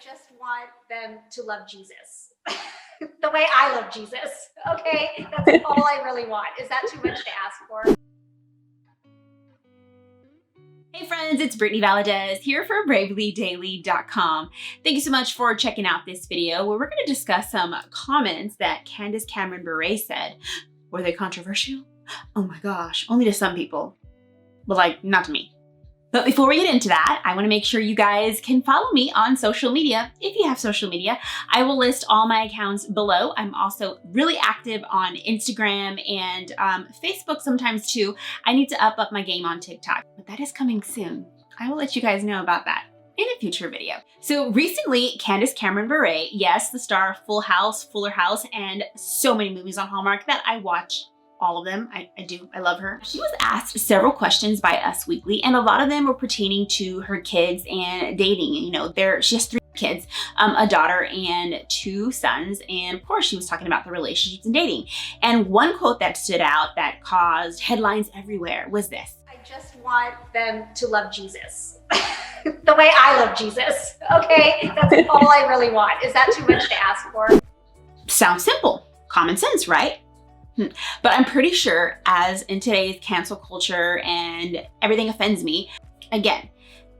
just want them to love Jesus the way I love Jesus. Okay, that's all I really want. Is that too much to ask for? Hey friends, it's Brittany Valadez here for bravelydaily.com. Thank you so much for checking out this video where we're going to discuss some comments that Candace Bure said. Were they controversial? Oh my gosh, only to some people, but like not to me. But before we get into that, I want to make sure you guys can follow me on social media. If you have social media, I will list all my accounts below. I'm also really active on Instagram and Facebook sometimes too. I need to up my game on TikTok, but that is coming soon. I will let you guys know about that in a future video. So recently, Candace Bure, yes, the star of Full House, Fuller House, and so many movies on Hallmark that I watch. All of them. I do. I love her. She was asked several questions by Us Weekly, and a lot of them were pertaining to her kids and dating. You know, she has 3 kids, a daughter and 2 sons. And of course, she was talking about the relationships and dating. And one quote that stood out that caused headlines everywhere was this: I just want them to love Jesus the way I love Jesus. Okay, that's all I really want. Is that too much to ask for? Sounds simple. Common sense, right? But I'm pretty sure, as in today's cancel culture and everything offends me, again,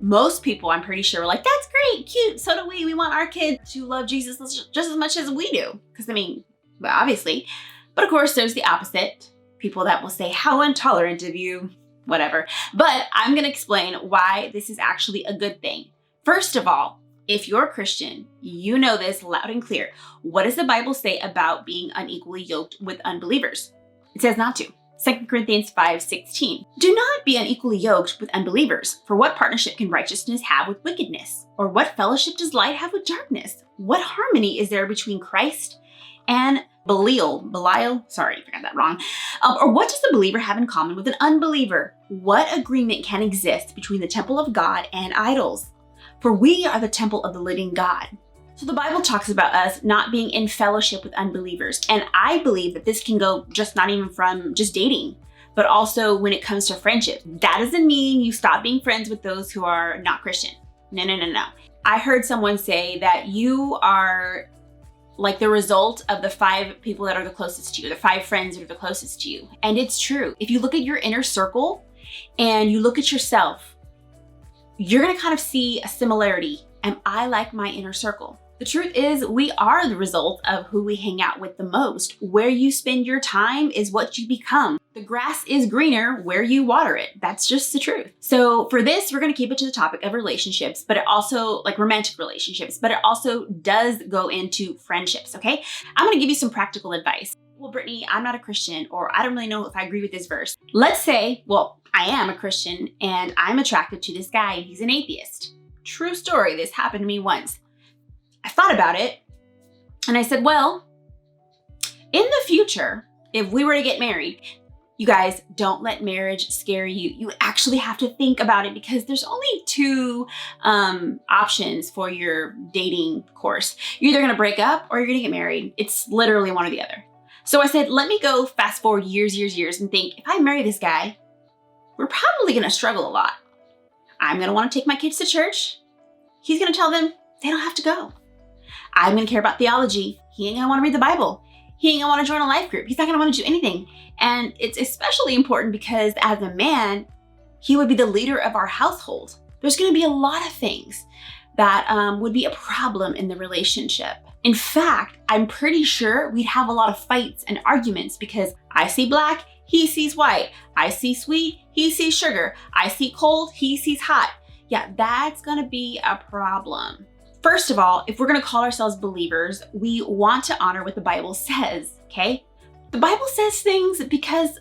most people I'm pretty sure are like, that's great, cute, so do we. We want our kids to love Jesus just as much as we do. Because I mean, well, obviously. But of course, there's the opposite. People that will say, how intolerant of you, whatever. But I'm going to explain why this is actually a good thing. First of all, if you're a Christian, you know this loud and clear. What does the Bible say about being unequally yoked with unbelievers? It says not to. 2 Corinthians 5:16. Do not be unequally yoked with unbelievers. For what partnership can righteousness have with wickedness? Or what fellowship does light have with darkness? What harmony is there between Christ and Belial? Sorry, I got that wrong. Or what does the believer have in common with an unbeliever? What agreement can exist between the temple of God and idols? For we are the temple of the living God. So the Bible talks about us not being in fellowship with unbelievers. And I believe that this can go just not even from just dating, but also when it comes to friendship. That doesn't mean you stop being friends with those who are not Christian. No. I heard someone say that you are like the result of the 5 people that are the closest to you, the 5 friends that are the closest to you. And it's true. If you look at your inner circle and you look at yourself, you're gonna kind of see a similarity. Am I like my inner circle? The truth is, we are the result of who we hang out with the most. Where you spend your time is what you become. The grass is greener where you water it. That's just the truth. So for this, we're gonna keep it to the topic of relationships, but it also, like romantic relationships, but it also does go into friendships, okay? I'm gonna give you some practical advice. Well, Brittany, I'm not a Christian, or I don't really know if I agree with this verse. Let's say, well, I am a Christian and I'm attracted to this guy and he's an atheist. True story, this happened to me once. I thought about it and I said, well, in the future, if we were to get married, you guys, don't let marriage scare you. You actually have to think about it because there's only 2 options for your dating course. You're either gonna break up or you're gonna get married. It's literally one or the other. So I said, let me go fast forward years and think, if I marry this guy, we're probably gonna struggle a lot. I'm gonna wanna take my kids to church. He's gonna tell them they don't have to go. I'm gonna care about theology. He ain't gonna wanna read the Bible. He ain't gonna wanna join a life group. He's not gonna wanna do anything. And it's especially important because as a man, he would be the leader of our household. There's gonna be a lot of things that would be a problem in the relationship. In fact, I'm pretty sure we'd have a lot of fights and arguments because I see black, he sees white. I see sweet, he sees sugar. I see cold, he sees hot. Yeah, that's gonna be a problem. First of all, if we're gonna call ourselves believers, we want to honor what the Bible says, okay? The Bible says things because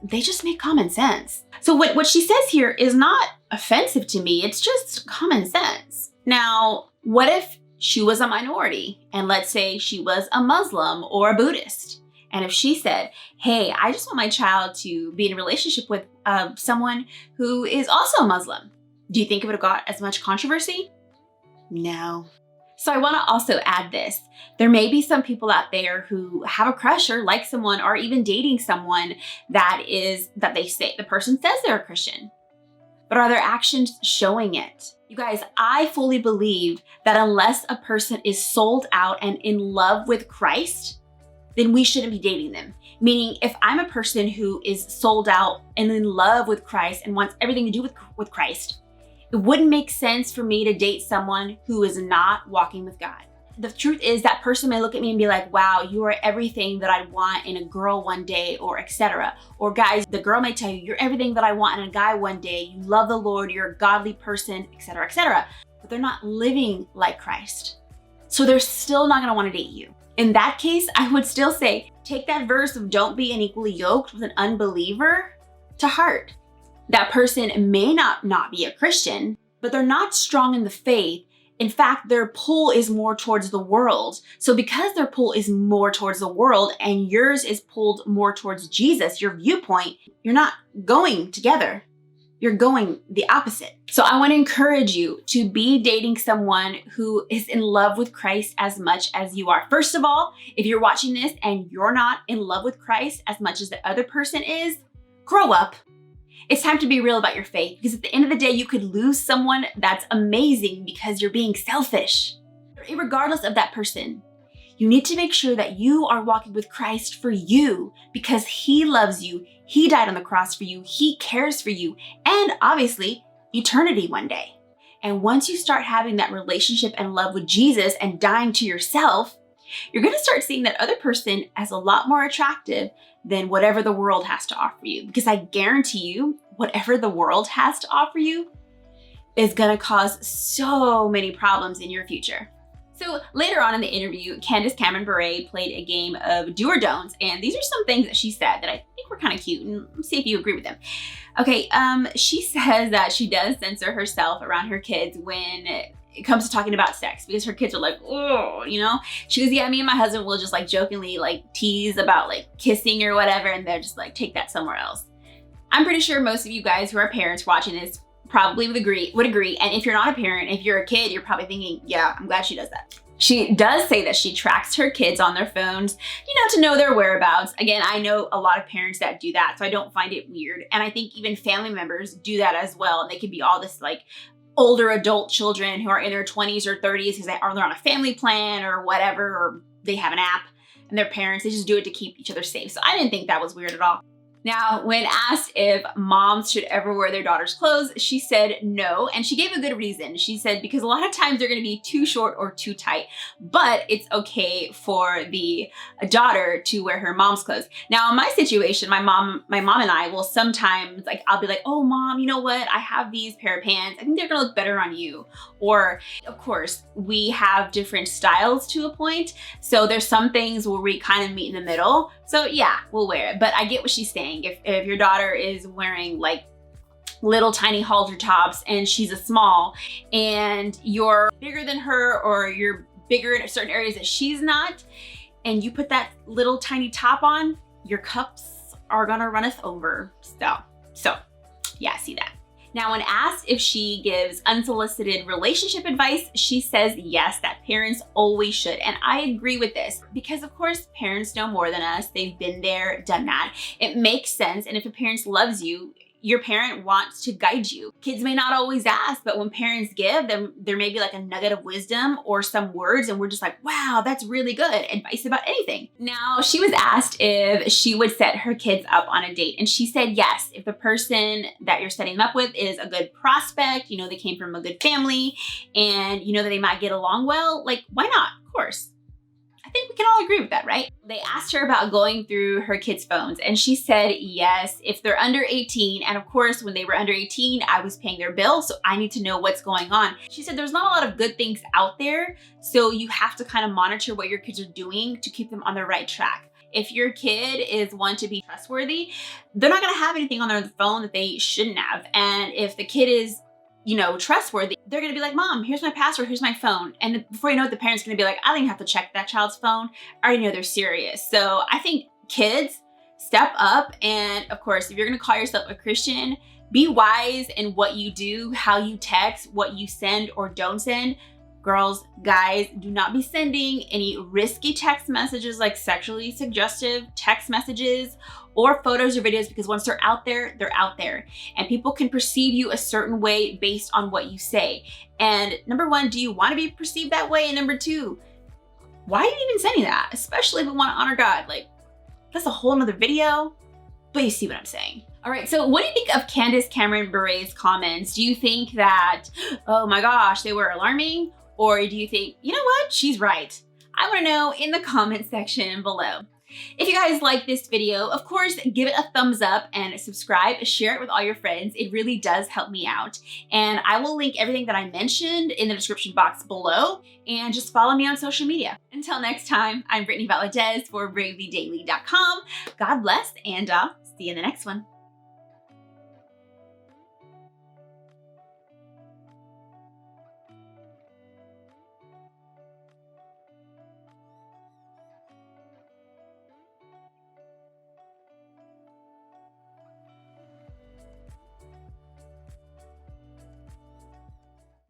they just make common sense. So what she says here is not offensive to me, it's just common sense. Now, what if she was a minority and let's say she was a Muslim or a Buddhist? And if she said, hey, I just want my child to be in a relationship with someone who is also a Muslim, do you think it would have got as much controversy? No. So I want to also add this. There may be some people out there who have a crush or like someone or even dating someone that they say, the person says they're a Christian. but are their actions showing it? You guys, I fully believe that unless a person is sold out and in love with Christ, then we shouldn't be dating them. Meaning, if I'm a person who is sold out and in love with Christ and wants everything to do with Christ, it wouldn't make sense for me to date someone who is not walking with God. The truth is that person may look at me and be like, wow, you are everything that I want in a girl one day, or etc. Or guys, the girl may tell you, you're everything that I want in a guy one day. You love the Lord, you're a godly person, etc., etc. But they're not living like Christ. So they're still not gonna wanna date you. In that case, I would still say, take that verse of don't be unequally yoked with an unbeliever to heart. That person may not be a Christian, but they're not strong in the faith. In fact, their pull is more towards the world. So because their pull is more towards the world and yours is pulled more towards Jesus, your viewpoint, you're not going together. You're going the opposite. So I want to encourage you to be dating someone who is in love with Christ as much as you are. First of all, if you're watching this and you're not in love with Christ as much as the other person is, grow up. It's time to be real about your faith, because at the end of the day, you could lose someone that's amazing because you're being selfish. Regardless of that person, you need to make sure that you are walking with Christ for you, because He loves you. He died on the cross for you. He cares for you, and obviously eternity one day. And once you start having that relationship and love with Jesus and dying to yourself, you're going to start seeing that other person as a lot more attractive than whatever the world has to offer you. Because I guarantee you, whatever the world has to offer you is going to cause so many problems in your future. So later on in the interview, Candace Bure played a game of do or don'ts, and these are some things that she said that I think were kind of cute, and let's see if you agree with them. Okay, she says that she does censor herself around her kids when it comes to talking about sex, because her kids are like, oh, you know? She goes, yeah, me and my husband will just like jokingly like tease about like kissing or whatever, and they're just like, take that somewhere else. I'm pretty sure most of you guys who are parents watching this probably would agree. And if you're not a parent, if you're a kid, you're probably thinking, yeah, I'm glad she does that. She does say that she tracks her kids on their phones, you know, to know their whereabouts. Again, I know a lot of parents that do that, so I don't find it weird. And I think even family members do that as well. And they could be all this like older adult children who are in their 20s or 30s because they're on a family plan or whatever, or they have an app, and their parents, they just do it to keep each other safe. So I didn't think that was weird at all. Now, when asked if moms should ever wear their daughter's clothes, she said no, and she gave a good reason. She said because a lot of times they're going to be too short or too tight, but it's okay for the daughter to wear her mom's clothes. Now, in my situation, my mom and I will sometimes, like, I'll be like, oh, mom, you know what? I have these pair of pants. I think they're going to look better on you. Or, of course, we have different styles to a point. So there's some things where we kind of meet in the middle. So yeah, we'll wear it. But I get what she's saying. If your daughter is wearing like little tiny halter tops and she's a small, and you're bigger than her, or you're bigger in certain areas that she's not, and you put that little tiny top on, your cups are gonna run us over. So yeah, see that. Now, when asked if she gives unsolicited relationship advice, she says yes, that parents always should. And I agree with this because, of course, parents know more than us. They've been there, done that. It makes sense. And if a parent loves you, your parent wants to guide you. Kids may not always ask, but when parents give them, there may be like a nugget of wisdom or some words, and we're just like, wow, that's really good advice about anything. Now, she was asked if she would set her kids up on a date, and she said yes. If the person that you're setting them up with is a good prospect, you know, they came from a good family, and you know that they might get along well, like, why not? Of course. I think we can all agree with that, right? They asked her about going through her kids' phones, and she said yes, if they're under 18. And of course, when they were under 18, I was paying their bill, so I need to know what's going on. She said there's not a lot of good things out there, so you have to kind of monitor what your kids are doing to keep them on the right track. If your kid is one to be trustworthy, they're not gonna have anything on their phone that they shouldn't have. And if the kid is, you know, trustworthy, they're gonna be like, Mom, here's my password, here's my phone. And before you know it, the parent's gonna be like, I don't even have to check that child's phone. I already know they're serious. So I think kids, step up. And of course, if you're gonna call yourself a Christian, be wise in what you do, how you text, what you send or don't send. Girls, guys, do not be sending any risky text messages like sexually suggestive text messages or photos or videos, because once they're out there, they're out there. And people can perceive you a certain way based on what you say. And number one, do you want to be perceived that way? And number two, why are you even sending that? Especially if we want to honor God. Like, that's a whole nother video, but you see what I'm saying. All right, so what do you think of Candace Cameron Bure's comments? Do you think that, oh my gosh, they were alarming? Or do you think, you know what, she's right? I wanna know in the comment section below. If you guys like this video, of course, give it a thumbs up and subscribe, share it with all your friends. It really does help me out. And I will link everything that I mentioned in the description box below, and just follow me on social media. Until next time, I'm Brittany Valadez for BravelyDaily.com. God bless, and see you in the next one.